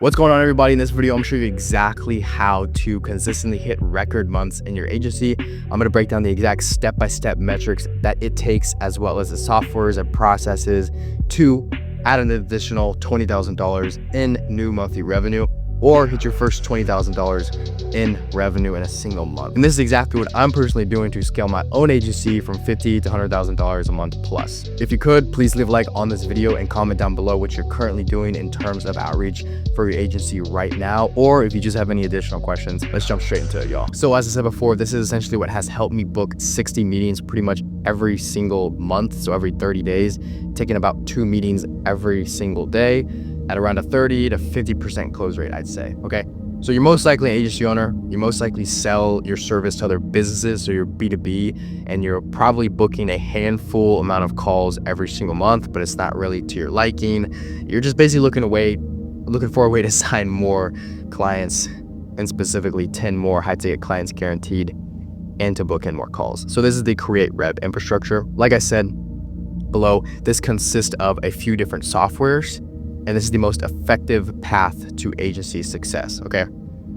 What's going on, everybody? In this video, I'm going to show you exactly how to consistently hit record months in your agency. I'm going to break down the exact step-by-step metrics that it takes, as well as the softwares and processes to add an additional $20,000 in new monthly revenue, or hit your first $20,000 in revenue in a single month. And this is exactly what I'm personally doing to scale my own agency from $50,000 to $100,000 a month plus. If you could, please leave a like on this video and comment down below what you're currently doing in terms of outreach for your agency right now, or if you just have any additional questions. Let's jump straight into it, y'all. So as I said before, this is essentially what has helped me book 60 meetings pretty much every single month. So every 30 days, taking about 2 meetings every single day, at around a 30 to 50% close rate, I'd say, okay? So you're most likely an agency owner, you most likely sell your service to other businesses, so you're B2B, and you're probably booking a handful amount of calls every single month, but it's not really to your liking. You're just basically looking for a way to sign more clients, and specifically 10 more high-ticket clients guaranteed, and to book in more calls. So this is the Create Rev infrastructure. Like I said below, this consists of a few different softwares, and this is the most effective path to agency success, okay?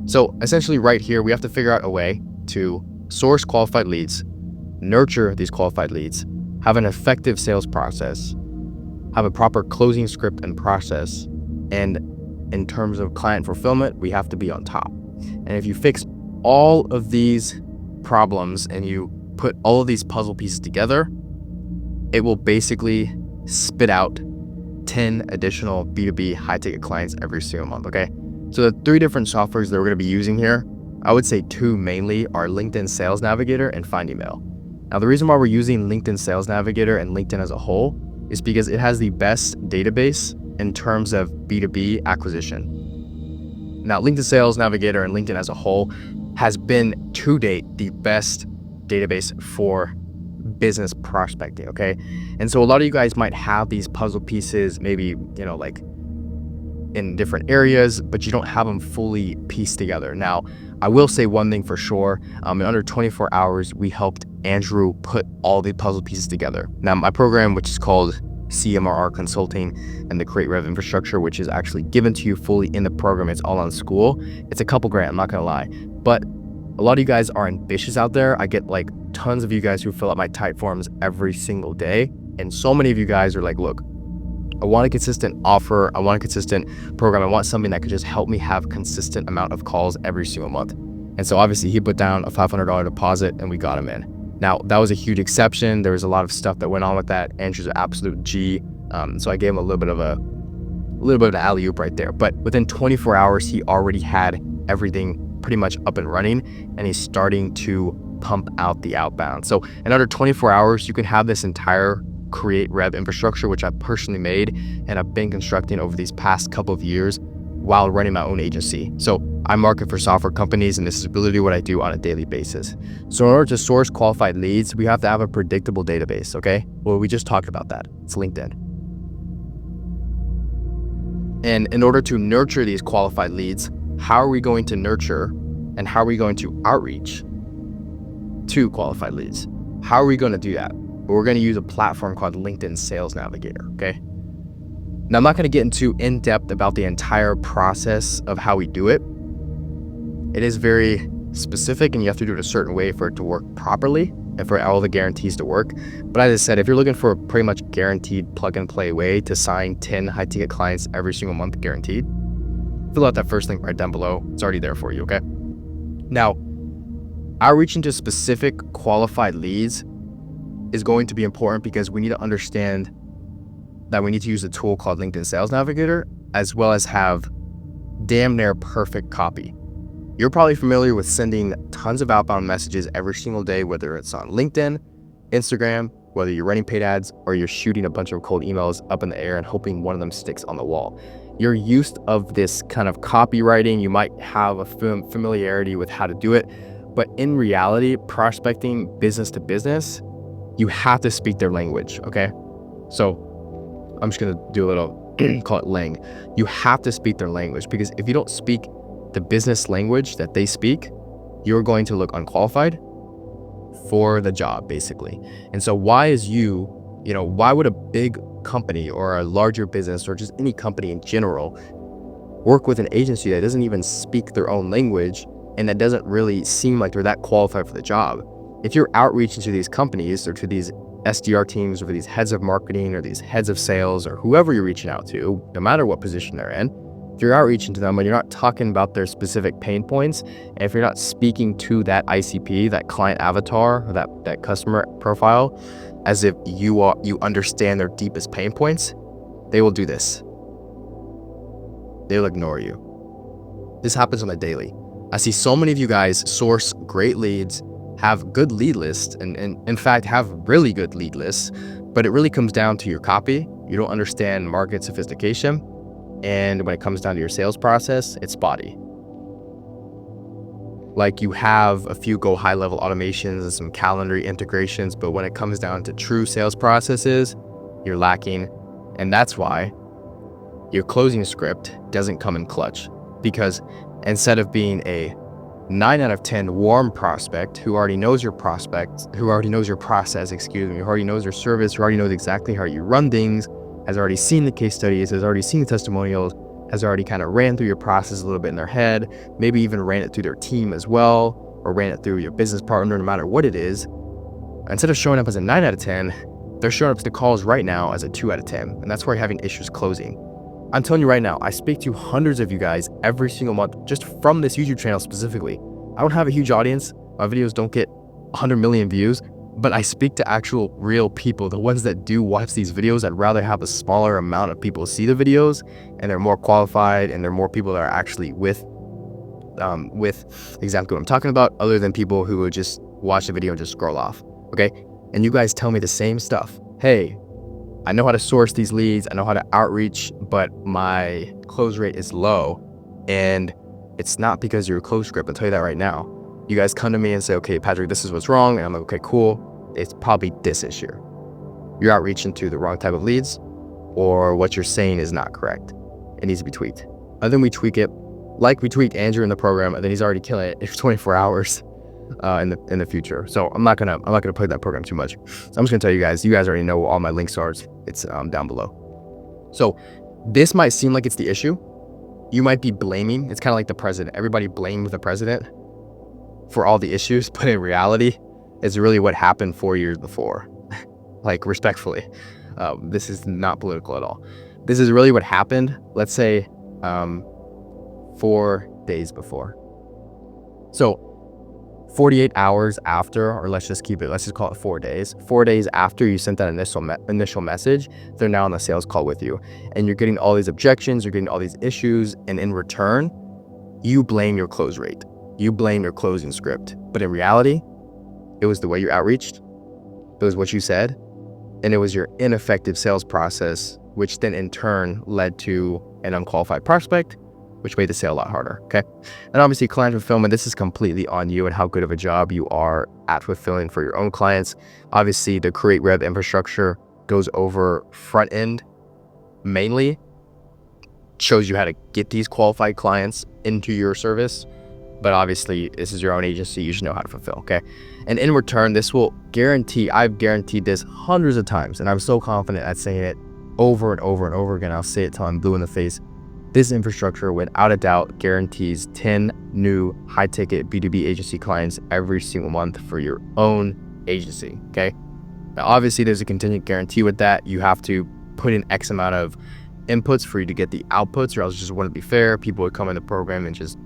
So essentially right here, we have to figure out a way to source qualified leads, nurture these qualified leads, have an effective sales process, have a proper closing script and process, and in terms of client fulfillment, we have to be on top. And if you fix all of these problems and you put all of these puzzle pieces together, it will basically spit out 10 additional B2B high-ticket clients every single month, okay? So the 3 different softwares that we're going to be using here, I would say 2 mainly are LinkedIn Sales Navigator and Find Email. Now, the reason why we're using LinkedIn Sales Navigator and LinkedIn as a whole is because it has the best database in terms of B2B acquisition. Now, LinkedIn Sales Navigator and LinkedIn as a whole has been, to date, the best database for business prospecting, okay? And so a lot of you guys might have these puzzle pieces, maybe, like in different areas, but you don't have them fully pieced together. Now, I will say one thing for sure. In under 24 hours, we helped Andrew put all the puzzle pieces together. Now, my program, which is called CMRR Consulting and the Create Rev infrastructure, which is actually given to you fully in the program, it's all on school. It's a couple grand, I'm not gonna lie. But a lot of you guys are ambitious out there. I get like tons of you guys who fill out my type forms every single day. And so many of you guys are like, look, I want a consistent offer. I want a consistent program. I want something that could just help me have consistent amount of calls every single month. And so obviously he put down a $500 deposit and we got him in. Now, that was a huge exception. There was a lot of stuff that went on with that. Andrew's an absolute G. So I gave him a little bit of an alley-oop right there. But within 24 hours, he already had everything pretty much up and running, and he's starting to pump out the outbound. So in under 24 hours, you can have this entire Create Rev infrastructure, which I personally made and I've been constructing over these past couple of years while running my own agency. So I market for software companies, and this is literally what I do on a daily basis. So in order to source qualified leads, we have to have a predictable database, okay? Well, we just talked about that. It's LinkedIn. And in order to nurture these qualified leads, how are we going to nurture and how are we going to outreach to qualified leads? How are we going to do that? Well, we're going to use a platform called LinkedIn Sales Navigator, okay? Now, I'm not going to get into in-depth about the entire process of how we do it. It is very specific, and you have to do it a certain way for it to work properly and for all the guarantees to work. But as I said, if you're looking for a pretty much guaranteed plug-and-play way to sign 10 high-ticket clients every single month guaranteed, fill out that first link right down below. It's already there for you, okay? Now, outreaching to specific qualified leads is going to be important because we need to understand that we need to use a tool called LinkedIn Sales Navigator, as well as have damn near perfect copy. You're probably familiar with sending tons of outbound messages every single day, whether it's on LinkedIn, Instagram, whether you're running paid ads or you're shooting a bunch of cold emails up in the air and hoping one of them sticks on the wall. You're used of this kind of copywriting. You might have a familiarity with how to do it, but in reality, prospecting business to business, you have to speak their language, okay? So I'm just gonna do a little, call it lang. You have to speak their language, because if you don't speak the business language that they speak, you're going to look unqualified for the job, basically. And so why would a big company or a larger business or just any company in general work with an agency that doesn't even speak their own language and that doesn't really seem like they're that qualified for the job. If you're outreaching to these companies or to these SDR teams or these heads of marketing or these heads of sales or whoever you're reaching out to, no matter what position they're in, if you're outreaching to them and you're not talking about their specific pain points, and if you're not speaking to that ICP, that client avatar, or that customer profile, as if you understand their deepest pain points, they will do this. They'll ignore you. This happens on a daily. I see so many of you guys source great leads, have good lead lists, and in fact have really good lead lists, but it really comes down to your copy. You don't understand market sophistication. And when it comes down to your sales process, it's spotty. Like you have a few go high level automations and some Calendly integrations, but when it comes down to true sales processes, you're lacking. And that's why your closing script doesn't come in clutch, because instead of being a 9 out of 10 warm prospect who already knows your prospect, who already knows your process, who already knows your service, who already knows exactly how you run things, has already seen the case studies, has already seen the testimonials, has already kind of ran through your process a little bit in their head, maybe even ran it through their team as well, or ran it through your business partner, no matter what it is. Instead of showing up as a 9 out of 10, they're showing up to calls right now as a 2 out of 10. And that's where you're having issues closing. I'm telling you right now, I speak to hundreds of you guys every single month, just from this YouTube channel specifically. I don't have a huge audience. My videos don't get 100 million views, but I speak to actual real people, the ones that do watch these videos. I'd rather have a smaller amount of people see the videos and they're more qualified and they're more people that are actually with exactly what I'm talking about, other than people who would just watch the video and just scroll off, okay? And you guys tell me the same stuff. Hey, I know how to source these leads, I know how to outreach, but my close rate is low. And it's not because of your close script, I'll tell you that right now. You guys come to me and say, okay, Patrick, this is what's wrong. And I'm like, okay, cool. It's probably this issue. You're outreaching to the wrong type of leads, or what you're saying is not correct. It needs to be tweaked. And then we tweak it like we tweaked Andrew in the program, and then he's already killing it for 24 hours in the future. So I'm not gonna play that program too much. So I'm just gonna tell you guys already know what all my links are. It's down below. So this might seem like it's the issue. You might be blaming. It's kind of like the president. Everybody blames the president for all the issues, but in reality, it's really what happened 4 years before. Like, respectfully, this is not political at all. This is really what happened, let's say, 4 days before. So 48 hours after, or let's just call it 4 days. 4 days after you sent that initial message, they're now on a sales call with you. And you're getting all these objections, you're getting all these issues, and in return, you blame your close rate. You blame your closing script. But in reality, it was the way you outreached, it was what you said, and it was your ineffective sales process, which then in turn led to an unqualified prospect, which made the sale a lot harder, okay? And obviously client fulfillment, this is completely on you and how good of a job you are at fulfilling for your own clients. Obviously the Create Rev infrastructure goes over front end mainly, shows you how to get these qualified clients into your service. But obviously this is your own agency, you should know how to fulfill, okay? And in return, this will guarantee, I've guaranteed this hundreds of times, and I'm so confident at saying it over and over and over again. I'll say it till I'm blue in the face. This infrastructure, without a doubt, guarantees 10 new high-ticket B2B agency clients every single month for your own agency, okay? Now, obviously, there's a contingent guarantee with that. You have to put in X amount of inputs for you to get the outputs, or else it just wouldn't be fair. People would come in the program and just,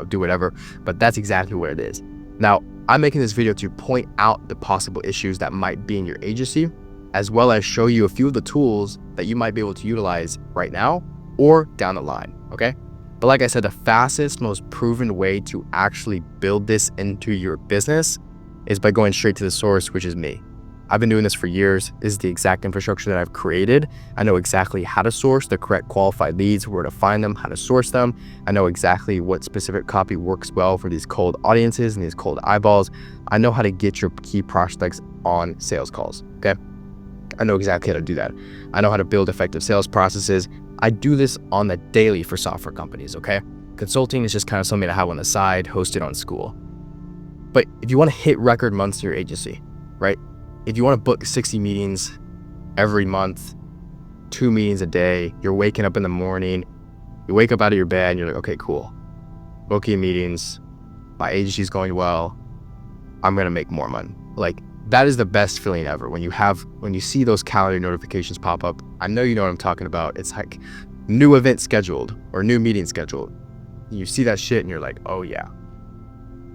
do whatever. But that's exactly what it is. Now, I'm making this video to point out the possible issues that might be in your agency, as well as show you a few of the tools that you might be able to utilize right now or down the line, okay? But like I said, the fastest, most proven way to actually build this into your business is by going straight to the source, which is me. I've been doing this for years. This is the exact infrastructure that I've created. I know exactly how to source the correct qualified leads, where to find them, how to source them. I know exactly what specific copy works well for these cold audiences and these cold eyeballs. I know how to get your key prospects on sales calls, okay? I know exactly how to do that. I know how to build effective sales processes. I do this on the daily for software companies, okay? Consulting is just kind of something I have on the side, hosted on school. But if you want to hit record months in your agency, right? If you want to book 60 meetings every month, 2 meetings a day, you're waking up in the morning, You wake up out of your bed and you're like, okay, cool. Booking meetings, my agency's going well. I'm gonna make more money. Like, that is the best feeling ever when you see those calendar notifications pop up. I know you know what I'm talking about. It's like new event scheduled or new meeting scheduled. You see that shit and you're like, oh yeah,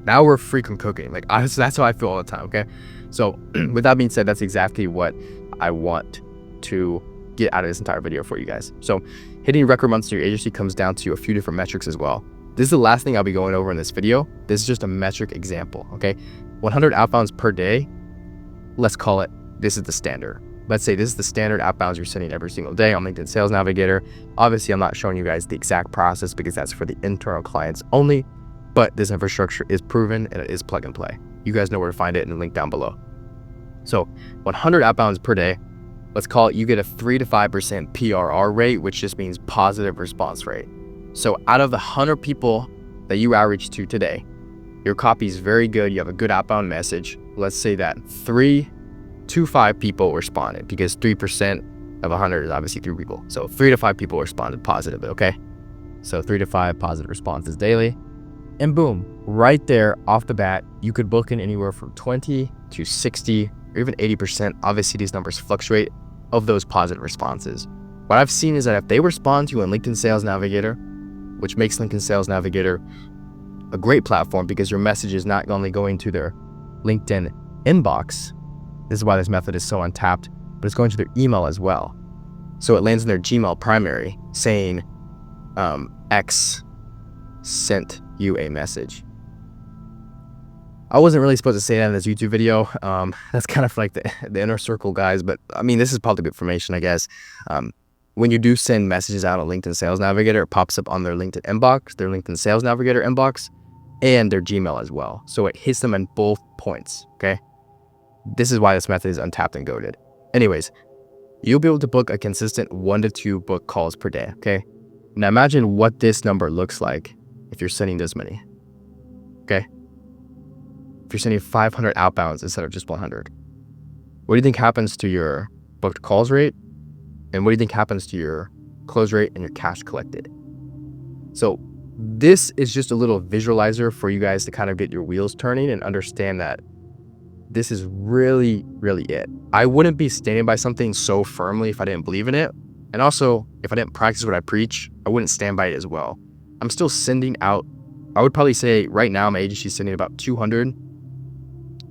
now we're freaking cooking. Like, that's how I feel all the time. Okay, so with that being said, that's exactly what I want to get out of this entire video for you guys. So hitting record months in your agency comes down to a few different metrics as well. This is the last thing I'll be going over in this video. This is just a metric example. Okay, 100 outbounds per day. Let's call it, this is the standard. Let's say this is the standard outbounds you're sending every single day on LinkedIn Sales Navigator. Obviously, I'm not showing you guys the exact process because that's for the internal clients only, but this infrastructure is proven and it is plug and play. You guys know where to find it in the link down below. So 100 outbounds per day, let's call it, you get a 3 to 5% PRR rate, which just means positive response rate. So out of the 100 people that you outreach to today, your copy is very good. You have a good outbound message. Let's say that 3 to 5 people responded, because 3% of 100 is obviously 3 people. So 3 to 5 people responded positively, okay? So 3 to 5 positive responses daily. And boom, right there off the bat, you could book in anywhere from 20 to 60 or even 80%. Obviously, these numbers fluctuate of those positive responses. What I've seen is that if they respond to you on LinkedIn Sales Navigator, which makes LinkedIn Sales Navigator a great platform because your message is not only going to their LinkedIn inbox, this is why this method is so untapped, but it's going to their email as well. So it lands in their Gmail primary saying, X sent you a message. I wasn't really supposed to say that in this YouTube video. That's kind of like the inner circle guys, but I mean, this is public information, I guess. When you do send messages out on LinkedIn Sales Navigator, it pops up on their LinkedIn inbox, their LinkedIn Sales Navigator inbox, and their Gmail as well. So it hits them in both points, okay? This is why this method is untapped and goated. Anyways, you'll be able to book a consistent 1 to 2 book calls per day, okay? Now imagine what this number looks like if you're sending this many, okay? If you're sending 500 outbounds instead of just 100. What do you think happens to your booked calls rate? And what do you think happens to your close rate and your cash collected? So this is just a little visualizer for you guys to kind of get your wheels turning and understand that this is really, really it. I wouldn't be standing by something so firmly if I didn't believe in it. And also, if I didn't practice what I preach, I wouldn't stand by it as well. I'm still sending out, I would probably say right now my agency is sending about 200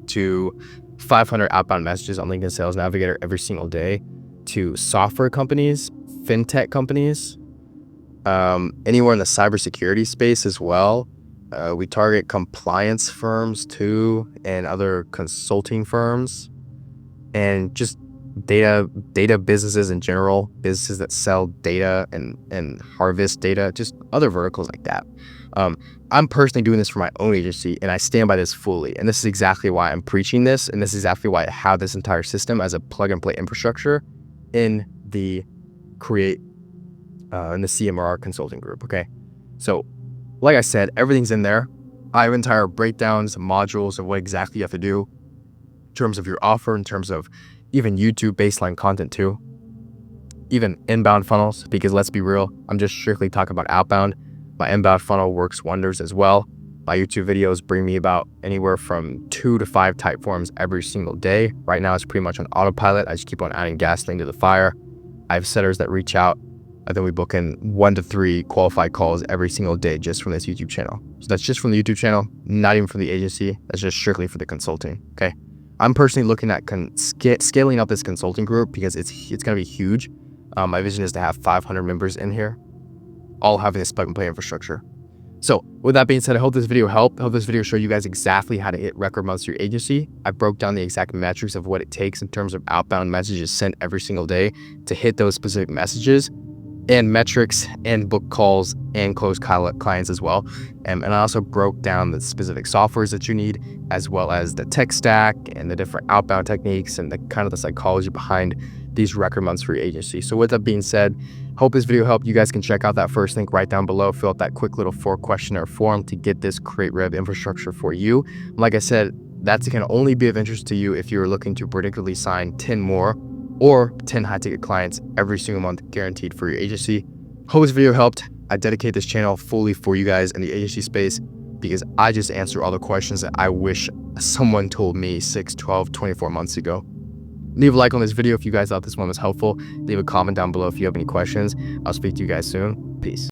to 500 outbound messages on LinkedIn Sales Navigator every single day to software companies, fintech companies, anywhere in the cybersecurity space as well. We target compliance firms too, and other consulting firms, and just data businesses in general, businesses that sell data and harvest data, just other verticals like that. I'm personally doing this for my own agency, and I stand by this fully. And this is exactly why I'm preaching this, and this is exactly why I have this entire system as a plug and play infrastructure in the in the CMR consulting group. Okay, so like I said, everything's in there. I have entire breakdowns, modules of what exactly you have to do in terms of your offer, in terms of even YouTube baseline content too, even inbound funnels, because let's be real, I'm just strictly talking about outbound. My inbound funnel works wonders as well. My YouTube videos bring me about anywhere from 2 to 5 type forms every single day. Right now it's pretty much on autopilot. I just keep on adding gasoline to the fire. I have setters that reach out, and then we book in 1 to 3 qualified calls every single day just from this YouTube channel. So that's just from the YouTube channel, not even from the agency. That's just strictly for the consulting, okay? I'm personally looking at scaling up this consulting group because it's going to be huge. My vision is to have 500 members in here, all having this plug and play infrastructure. So with that being said, I hope this video helped. I hope this video showed you guys exactly how to hit record months to your agency. I broke down the exact metrics of what it takes in terms of outbound messages sent every single day to hit those specific messages, and metrics and book calls and close clients as well. And I also broke down the specific softwares that you need, as well as the tech stack and the different outbound techniques and the kind of the psychology behind these record months for your agency. So with that being said, hope this video helped. You guys can check out that first link right down below. Fill out that quick little 4-questionnaire form to get this Create Rev infrastructure for you. Like I said, that can only be of interest to you if you're looking to predictably sign 10 more or 10 high ticket clients every single month guaranteed for your agency. Hope this video helped. I dedicate this channel fully for you guys in the agency space because I just answer all the questions that I wish someone told me 6, 12, 24 months ago. Leave a like on this video if you guys thought this one was helpful. Leave a comment down below if you have any questions. I'll speak to you guys soon. Peace.